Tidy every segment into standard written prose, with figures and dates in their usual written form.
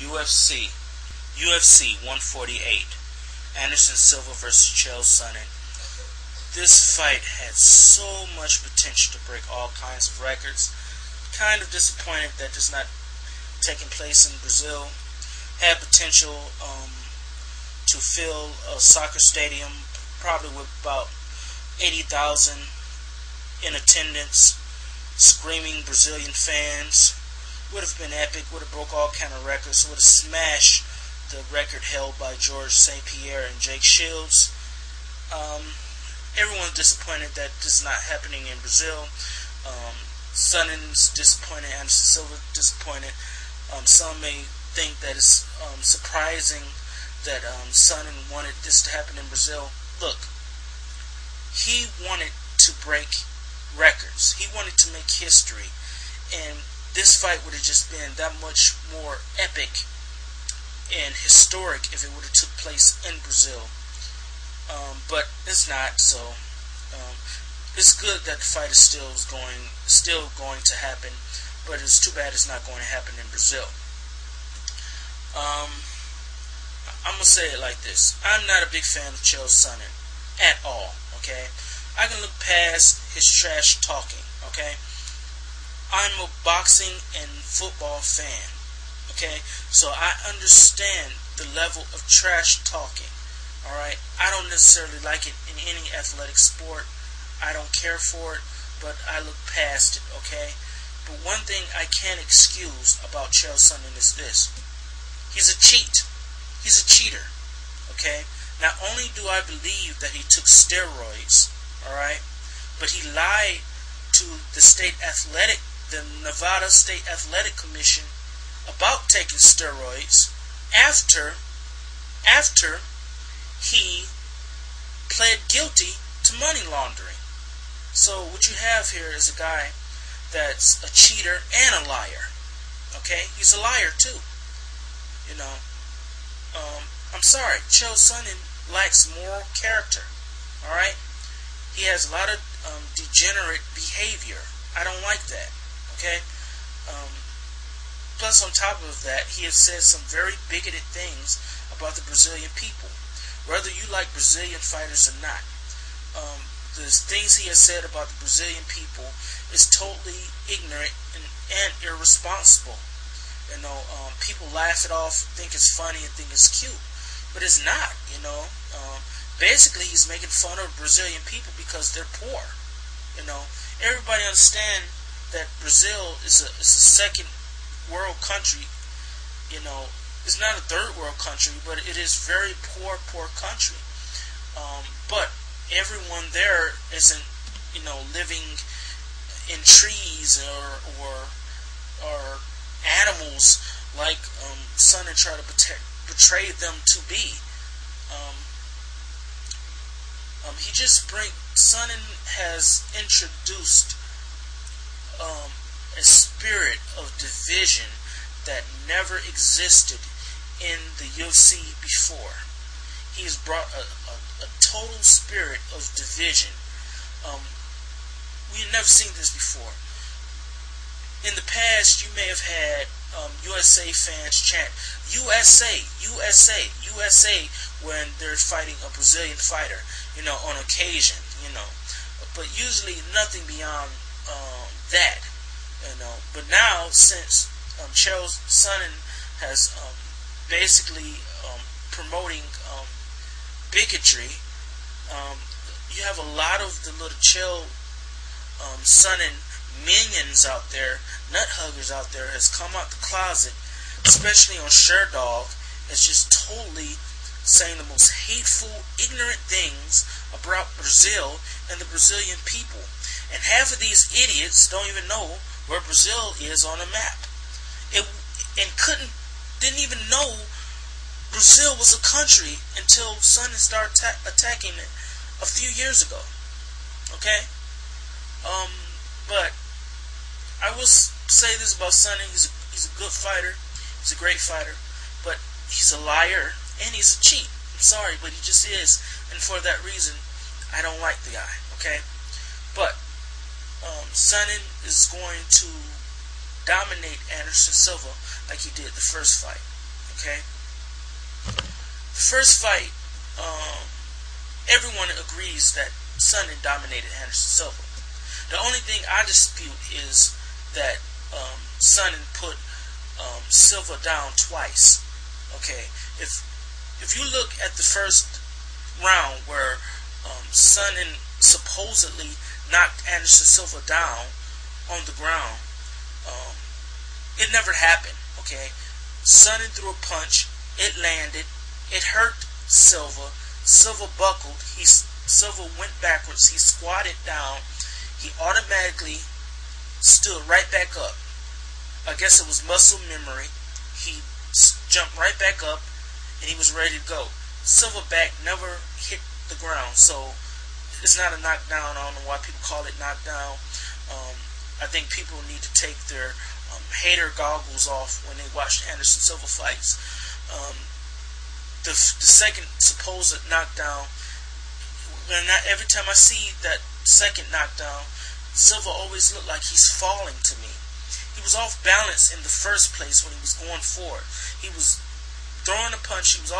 UFC 148. Anderson Silva versus Chael Sonnen. This fight had so much potential to break all kinds of records. Kind of disappointed that it's not taking place in Brazil. Had potential to fill a soccer stadium, probably with about 80,000 in attendance, screaming Brazilian fans. Would have been epic, would have broke all kind of records, would have smashed the record held by George St. Pierre and Jake Shields. Everyone's disappointed that this is not happening in Brazil. Sonnen's disappointed, Anderson Silva disappointed. Some may think that it's surprising that Sonnen wanted this to happen in Brazil. Look, he wanted to break records. He wanted to make history. And this fight would have just been that much more epic and historic if it would have took place in Brazil. But it's not, so it's good that the fight is still going to happen, but it's too bad it's not going to happen in Brazil. I'm gonna say it like this: I'm not a big fan of Chael Sonnen at all. Okay, I can look past his trash talking. Okay, I'm a boxing and football fan. Okay, so I understand the level of trash talking. Alright, I don't necessarily like it in any athletic sport. I don't care for it, but I look past it, okay? But one thing I can't excuse about Chael Sonnen is this. He's a cheat. He's a cheater, okay? Not only do I believe that he took steroids, alright, but he lied to the Nevada State Athletic Commission about taking steroids after he pled guilty to money laundering. So what you have here is a guy that's a cheater and a liar. Okay? He's a liar too. You know. I'm sorry. Chael Sonnen lacks moral character. Alright? He has a lot of degenerate behavior. I don't like that. Okay? Plus on top of that, he has said some very bigoted things about the Brazilian people. Whether you like Brazilian fighters or not, the things he has said about the Brazilian people is totally ignorant and irresponsible. You know, people laugh it off, think it's funny, and think it's cute, but it's not. You know, basically he's making fun of Brazilian people because they're poor. You know, everybody understand that Brazil is a second world country. You know. It's not a third world country, but it is very poor country. But everyone there isn't, living in trees or animals like Sonnen try to portray them to be. Sonnen has introduced a spirit of division that never existed in the UFC before. He's brought a total spirit of division. We've never seen this before. In the past, you may have had USA fans chant USA, USA, USA when they're fighting a Brazilian fighter, on occasion, but usually nothing beyond that, But now, since Chael Sonnen has basically promoting bigotry, you have a lot of the little Chael Sonnen minions out there, nut huggers out there, has come out the closet, especially on Sherdog, is just totally saying the most hateful, ignorant things about Brazil and the Brazilian people. And half of these idiots don't even know where Brazil is on a map. Didn't even know Brazil was a country until Sonnen started attacking it a few years ago. Okay? But I will say this about Sonnen: he's a good fighter, he's a great fighter, but he's a liar and he's a cheat. I'm sorry, but he just is, and for that reason, I don't like the guy. Okay? But Sonnen is going to dominate Anderson Silva like he did the first fight. Okay? The first fight, everyone agrees that Sonnen dominated Anderson Silva. The only thing I dispute is that Sonnen put Silva down twice. Okay, if you look at the first round where Sonnen supposedly knocked Anderson Silva down on the ground, it never happened. Okay, Sonnen threw a punch, it landed, it hurt Silva. Silva buckled. Silva went backwards. He squatted down. He automatically stood right back up. I guess it was muscle memory. He jumped right back up, and he was ready to go. Silva back never hit the ground, so it's not a knockdown. I don't know why people call it knockdown. I think people need to take their hater goggles off when they watch Anderson Silva fights. The second supposed knockdown, every time I see that second knockdown, Silva always looked like he's falling to me. He was off balance in the first place when he was going forward. He was throwing a punch. He was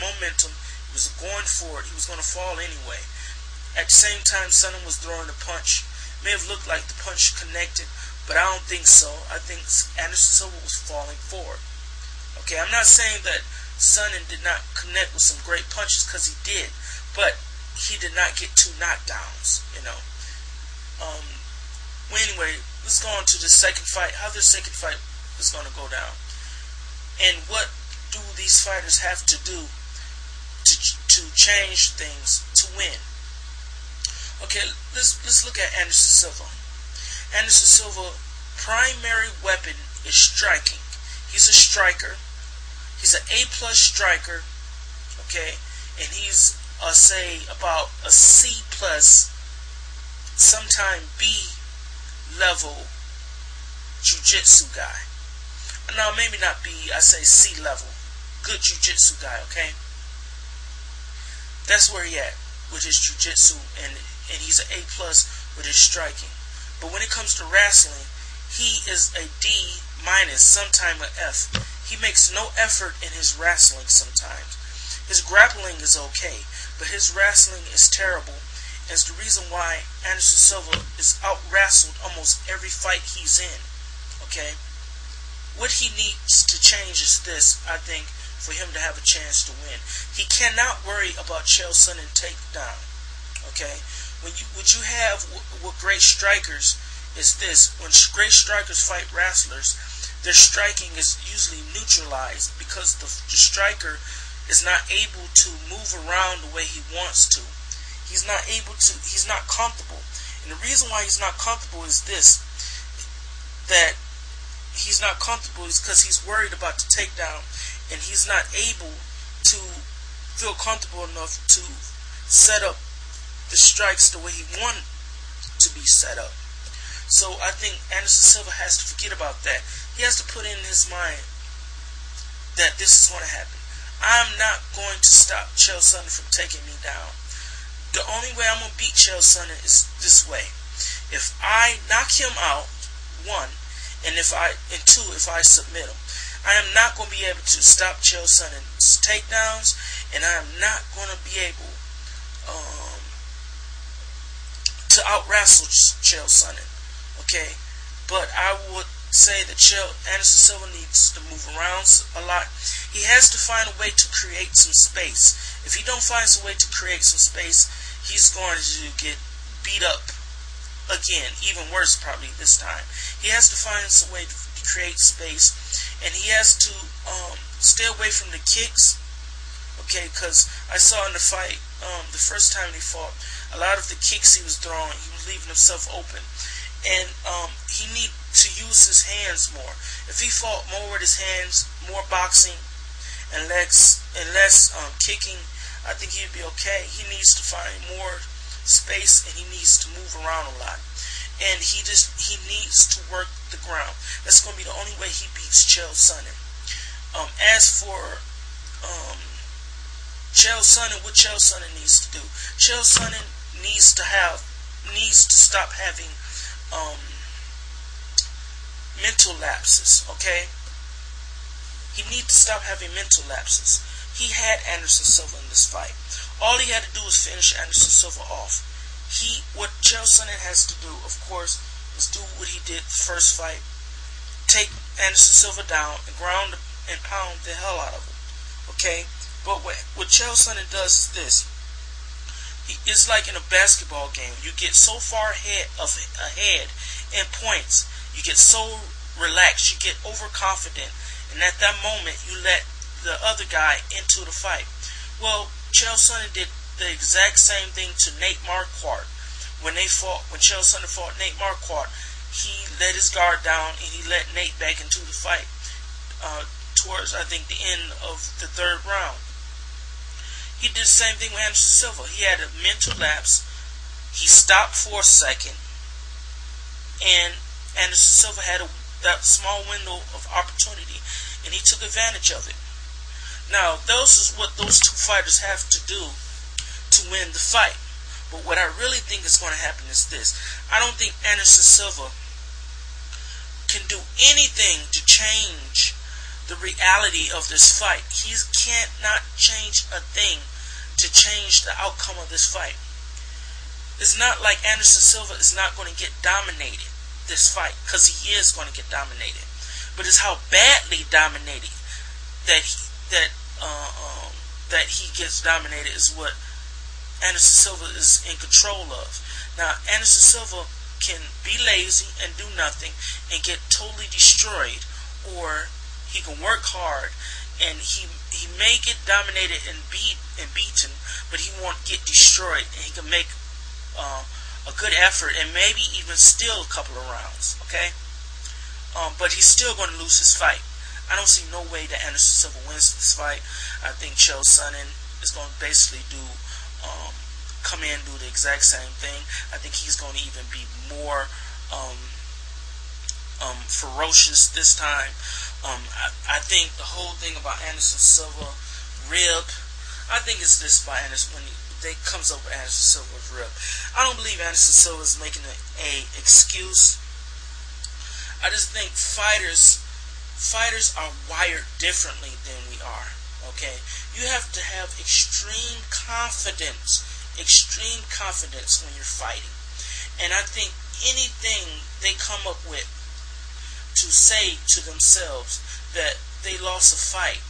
momentum. He was going forward. He was going to fall anyway. At the same time, Sonnen was throwing a punch. It may have looked like the punch connected, but I don't think so. I think Anderson Silva was falling forward. Okay, I'm not saying that Sonnen did not connect with some great punches, because he did, but he did not get 2 knockdowns, you know. Well, anyway, let's go on to the second fight. How the second fight is going to go down, and what do these fighters have to do to change things to win? Okay, let's look at Anderson Silva. Anderson Silva, primary weapon is striking. He's a striker. He's an A+ striker, okay, and he's say about a C+, sometime B level jiu-jitsu guy. No, maybe not B. I say C level, good jiu-jitsu guy. Okay, that's where he at with his jiu-jitsu, and he's an A+ with his striking. But when it comes to wrestling, he is a D-, sometime an F. He makes no effort in his wrestling sometimes. His grappling is okay, but his wrestling is terrible. And it's the reason why Anderson Silva is out-wrestled almost every fight he's in. Okay? What he needs to change is this, I think, for him to have a chance to win. He cannot worry about Chael Sonnen takedown. Okay? What you have with great strikers is this. When great strikers fight wrestlers, their striking is usually neutralized because the striker is not able to move around the way he wants to. He's not comfortable. And the reason why he's not comfortable is this, that he's not comfortable is because he's worried about the takedown, and he's not able to feel comfortable enough to set up the strikes the way he wanted to be set up. So I think Anderson Silva has to forget about that. He has to put in his mind that this is going to happen. I'm not going to stop Chael Sonnen from taking me down. The only way I'm going to beat Chael Sonnen is this way. If I knock him out, 1, and 2, if I submit him. I am not going to be able to stop Chael Sonnen's takedowns, and I am not going to be able to out-wrestle Chael Sonnen. Okay? But I would say that Anderson Silva needs to move around a lot. He has to find a way to create some space. If he don't find a way to create some space, he's going to get beat up again, even worse probably this time. He has to find some way to create space, and he has to stay away from the kicks. Okay, because I saw in the fight, the first time they fought, a lot of the kicks he was throwing, he was leaving himself open. And he needs to use his hands more. If he fought more with his hands, more boxing and less kicking, I think he'd be okay. He needs to find more space, and he needs to move around a lot. And he needs to work the ground. That's going to be the only way he beats Chael Sonnen. As for Chael Sonnen, what Chael Sonnen needs to do, Chael Sonnen needs to stop having mental lapses. Okay, He needs to stop having mental lapses. He had Anderson Silva in this fight. All he had to do was finish Anderson Silva off. What Chael Sonnen has to do, of course, is do what he did the first fight. Take Anderson Silva down and ground and pound the hell out of him. Okay? But what Chael Sonnen does is this. It's like in a basketball game. You get so far ahead in points. You get so relaxed. You get overconfident. And at that moment, you let the other guy into the fight. Well, Chael Sonnen did the exact same thing to Nate Marquardt. When Chael Sonnen fought Nate Marquardt, he let his guard down and he let Nate back into the fight towards, I think, the end of the third round. He did the same thing with Anderson Silva. He had a mental lapse. He stopped for a second, and Anderson Silva had that small window of opportunity, and he took advantage of it. Now, those is what those two fighters have to do to win the fight. But what I really think is going to happen is this. I don't think Anderson Silva can do anything to change the reality of this fight. He can't not change a thing to change the outcome of this fight. It's not like Anderson Silva is not going to get dominated this fight, because he is going to get dominated. But it's how badly dominated that he gets dominated is what Anderson Silva is in control of. Now, Anderson Silva can be lazy and do nothing and get totally destroyed, or he can work hard and he may get dominated and beaten, but he won't get destroyed, and he can make a good effort and maybe even steal a couple of rounds. Okay, but he's still going to lose his fight. I don't see no way that Anderson Silva wins this fight. I think Chael Sonnen is going to basically come in and do the exact same thing. I think he's going to even be more ferocious this time. I think the whole thing about Anderson Silva rib, I think it's this by Anderson when they comes up with Anderson Silva's rib. I don't believe Anderson Silva is making a excuse. I just think fighters are wired differently than we are. Okay, you have to have extreme confidence when you're fighting. And I think anything they come up with to say to themselves that they lost a fight,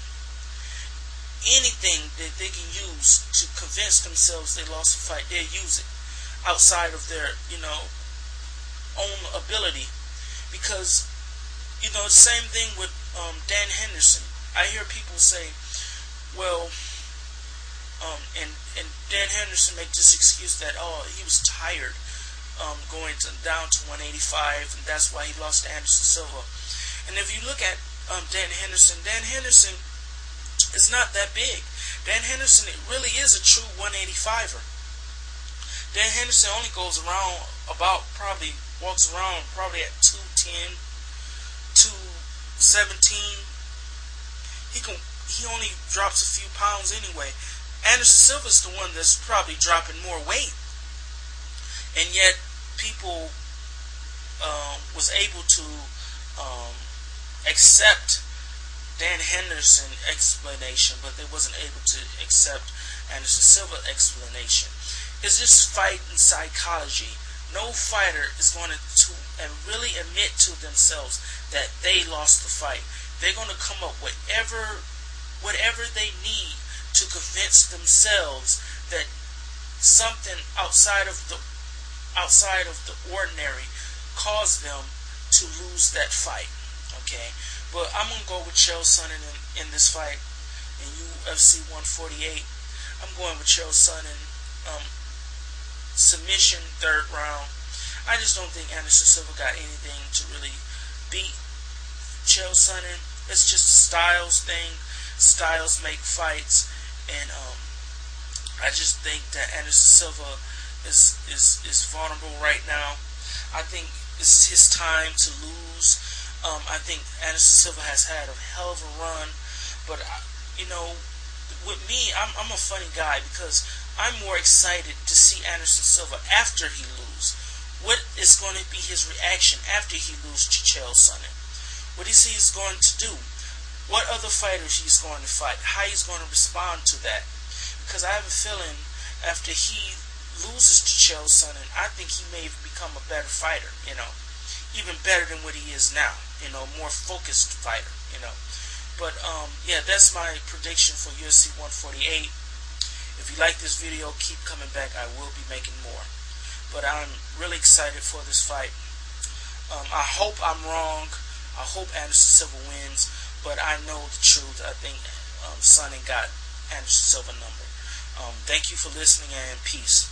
anything that they can use to convince themselves they lost a fight, they'll use it outside of their, own ability. Because, the same thing with Dan Henderson. I hear people say, well, and Dan Henderson make this excuse that, he was tired going down to 185, and that's why he lost to Anderson Silva. And if you look at Dan Henderson is not that big. Dan Henderson, it really is a true 185er. Dan Henderson only goes around walks around at 210, 217. He only drops a few pounds anyway. Anderson Silva's the one that's probably dropping more weight, and yet people was able to accept Dan Henderson explanation, but they wasn't able to accept Anderson Silva explanation. It's just fighting psychology. No fighter is going to really admit to themselves that they lost the fight. They're going to come up with whatever they need to convince themselves that something outside of the ordinary caused them to lose that fight. Okay, but I'm gonna go with Chael Sonnen in this fight in UFC 148. I'm going with Chael Sonnen, submission, third round. I just don't think Anderson Silva got anything to really beat Chael Sonnen. It's just a styles thing. Styles make fights, and I just think that Anderson Silva is vulnerable right now. I think it's his time to lose. I think Anderson Silva has had a hell of a run, but with me, I'm a funny guy because I'm more excited to see Anderson Silva after he loses. What is going to be his reaction after he loses to Chael Sonnen? What is he going to do? what other fighters he's going to fight, how he's going to respond to that. Because I have a feeling after he loses to Chael Sonnen, I think he may become a better fighter, even better than what he is now, more focused fighter, But, yeah, that's my prediction for UFC 148. If you like this video, keep coming back. I will be making more. But I'm really excited for this fight. I hope I'm wrong. I hope Anderson Silva wins. But I know the truth. I think Sonnen got Anderson Silva number. Thank you for listening, and peace.